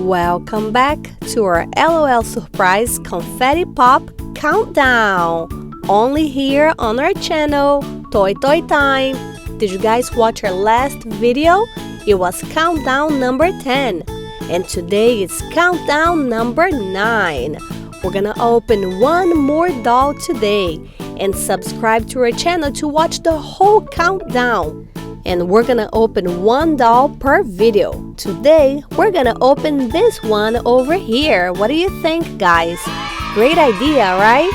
Welcome back to our LOL Surprise Confetti Pop Countdown, only here on our channel, Toy Toy Time. Did you guys watch our last video? It was countdown number 10, and today it's countdown number 9. We're gonna open one more doll today, and subscribe to our channel to watch the whole countdown. And we're gonna open one doll per video. Today, we're gonna open this one over here. What do you think, guys? Great idea, right?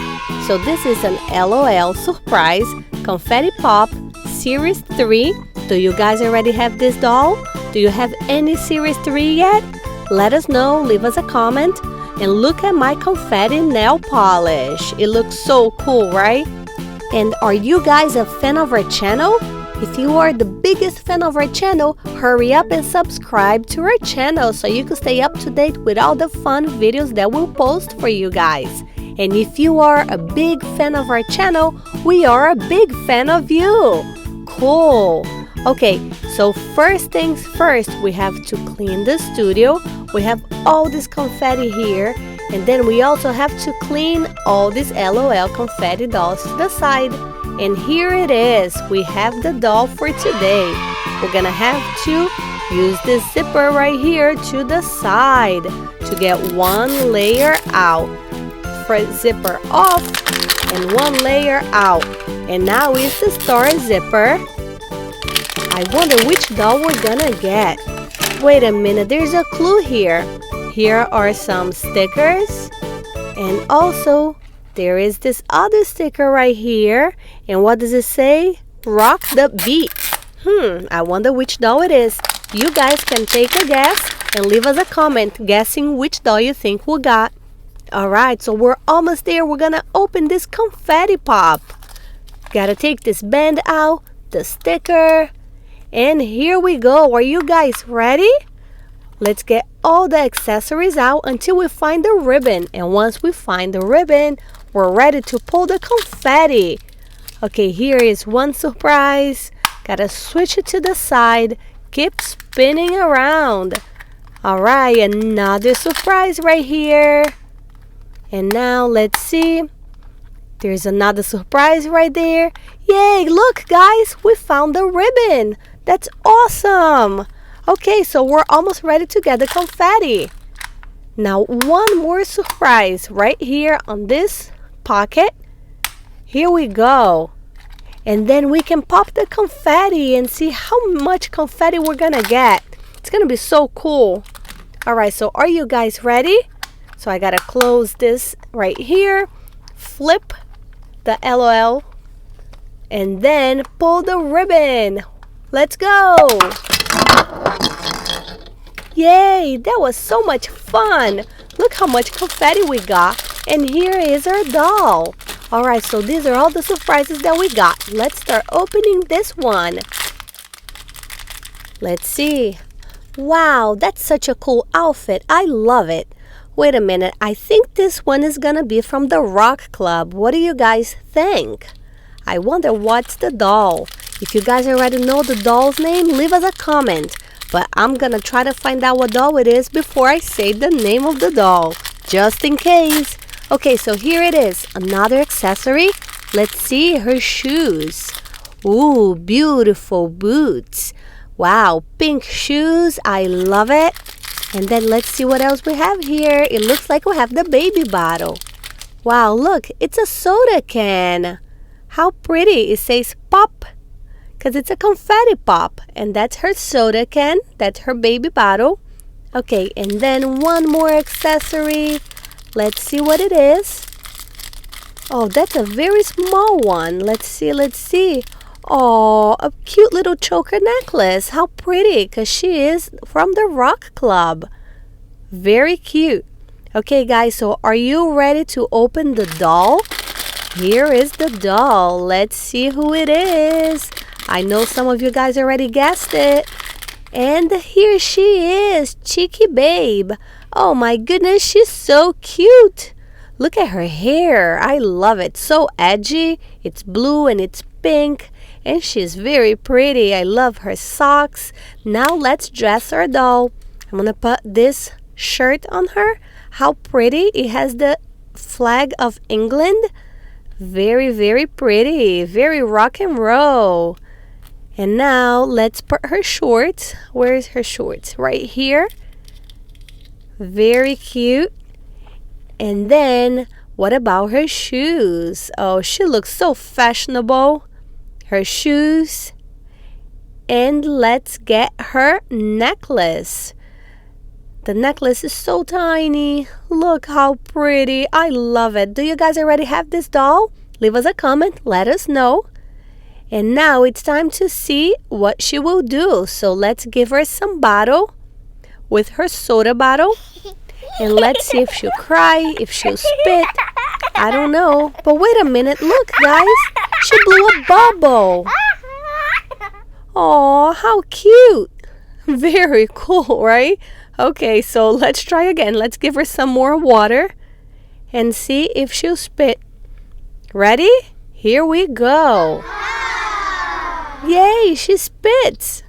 So this is an LOL Surprise Confetti Pop Series 3. Do you guys already have this doll? Do you have any Series 3 yet? Let us know, leave us a comment. And look at my confetti nail polish. It looks so cool, right? And are you guys a fan of our channel? If you are the biggest fan of our channel, hurry up and subscribe to our channel so you can stay up to date with all the fun videos that we'll post for you guys. And if you are a big fan of our channel, we are a big fan of you. Cool. Okay, so first things first, we have to clean the studio. We have all this confetti here, and then we also have to clean all these LOL confetti dolls to the side. And here it is, we have the doll for today. We're gonna have to use this zipper right here to the side to get one layer out. First zipper off and one layer out. And now is the star zipper. I wonder which doll we're gonna get. Wait a minute, there's a clue here. Here are some stickers, and also there is this other sticker right here. And what does it say? Rock the beat. I wonder which doll it is. You guys can take a guess and leave us a comment guessing which doll you think we got. Alright, so we're almost there. We're gonna open this confetti pop. Gotta take this band out, the sticker, and here we go. Are you guys ready? Let's get all the accessories out until we find the ribbon. And once we find the ribbon, we're ready to pull the confetti. Okay, here is one surprise. Gotta switch it to the side. Keep spinning around. Alright, another surprise right here. And now let's see. There's another surprise right there. Yay, look guys, we found the ribbon. That's awesome. Okay, so we're almost ready to get the confetti. Now one more surprise right here on this pocket. Here we go. And then we can pop the confetti and see how much confetti we're gonna get. It's gonna be so cool. Alright, so are you guys ready? So I gotta close this right here, flip the LOL, and then pull the ribbon. Let's go! Yay, that was so much fun. Look how much confetti we got. And here is our doll. Alright, so these are all the surprises that we got. Let's start opening this one. Let's see. Wow, that's such a cool outfit. I love it. Wait a minute, I think this one is gonna be from the Rock Club. What do you guys think? I wonder what's the doll. If you guys already know the doll's name, leave us a comment. But I'm gonna try to find out what doll it is before I say the name of the doll, just in case. Okay, so here it is, another accessory. Let's see her shoes. Ooh, beautiful boots. Wow, pink shoes, I love it. And then let's see what else we have here. It looks like we have the baby bottle. Wow, look, it's a soda can. How pretty. It says pop, because it's a confetti pop. And that's her soda can. That's her baby bottle. Okay, and then one more accessory. Let's see what it is. Oh, that's a very small one. Let's see. Oh, a cute little choker necklace. How pretty, because she is from the Rock Club. Very cute. Okay, guys, so are you ready to open the doll? Here is the doll. Let's see who it is. I know some of you guys already guessed it. And here she is, Cheeky Babe. Oh my goodness, she's so cute. Look at her hair. I love it. So edgy. It's blue and it's pink. And she's very pretty. I love her socks. Now let's dress our doll. I'm going to put this shirt on her. How pretty. It has the flag of England. Very, very pretty. Very rock and roll. And now let's put her shorts. Where is her shorts? Right here. Very cute. And then what about her shoes? Oh, she looks so fashionable. Her shoes. And let's get her necklace. The necklace is so tiny. Look how pretty. I love it. Do you guys already have this doll? Leave us a comment. Let us know. And now it's time to see what she will do. So let's give her some bottle with her soda bottle. And let's see if she'll cry, if she'll spit. I don't know. But wait a minute. Look, guys. She blew a bubble. Oh, how cute. Very cool, right? Okay, so let's try again. Let's give her some more water and see if she'll spit. Ready? Here we go. Yay, she spits.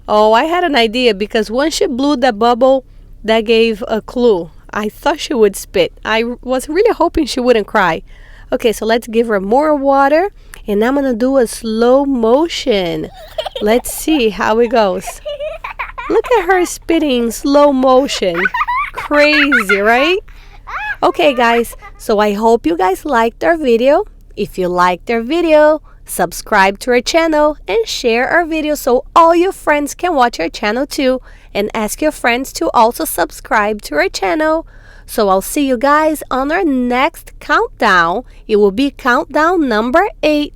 Oh, I had an idea because when she blew the bubble, that gave a clue. I thought she would spit. I was really hoping she wouldn't cry. Okay, so let's give her more water. And I'm going to do a slow motion. Let's see how it goes. Look at her spitting slow motion. Crazy, right? Okay, guys. So I hope you guys liked our video. If you liked our video, subscribe to our channel and share our video so all your friends can watch our channel too. And ask your friends to also subscribe to our channel. So I'll see you guys on our next countdown. It will be countdown number 8.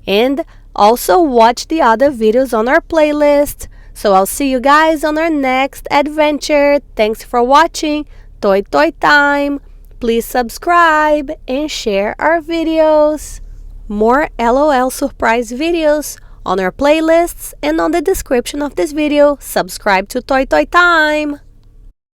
And also watch the other videos on our playlist. So I'll see you guys on our next adventure. Thanks for watching. Toy Toy Time. Please subscribe and share our videos. More LOL surprise videos on our playlists and on the description of this video. Subscribe to Toy Toy Time.